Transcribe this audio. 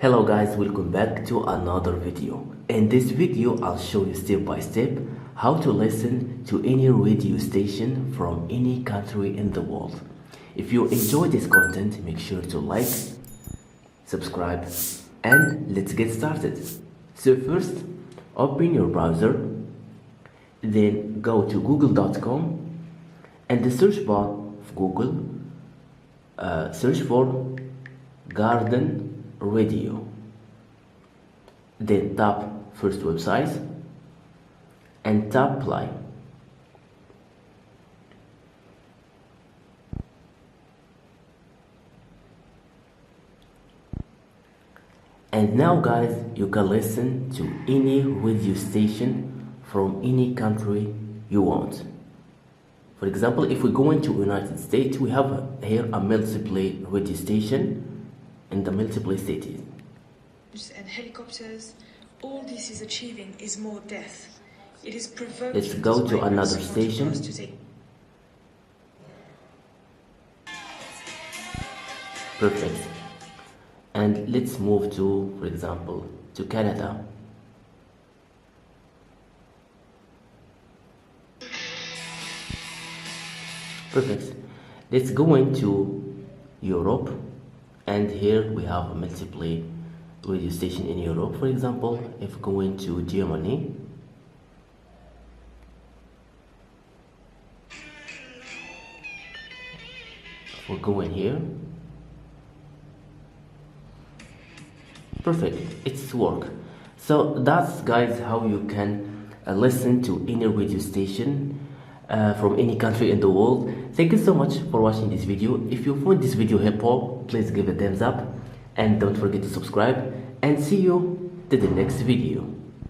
Hello guys, welcome back to another video. In this video I'll show you step by step how to listen to any radio station from any country in the world. If you enjoy this content, make sure to like, subscribe, and let's get started. So first, open your browser, then go to google.com, and the search bar of Google, search for Garden Radio, then tap first website and tap play. And now guys, you can listen to any radio station from any country you want. For example, if we go into United States, we have here a multiple radio station in the multiple cities. And helicopters, all this is achieving is more death. It is provoking. Let's go to another station. Perfect. And let's move to, for example, to Canada. Perfect. Let's go into Europe, and here we have a multiple radio station in Europe. For example, if we go into Germany, we'll go in here. Perfect, it's work. So that's guys how you can listen to any radio station from any country in the world. Thank you so much for watching this video. If you found this video helpful, please give it a thumbs up and don't forget to subscribe, and see you to the next video.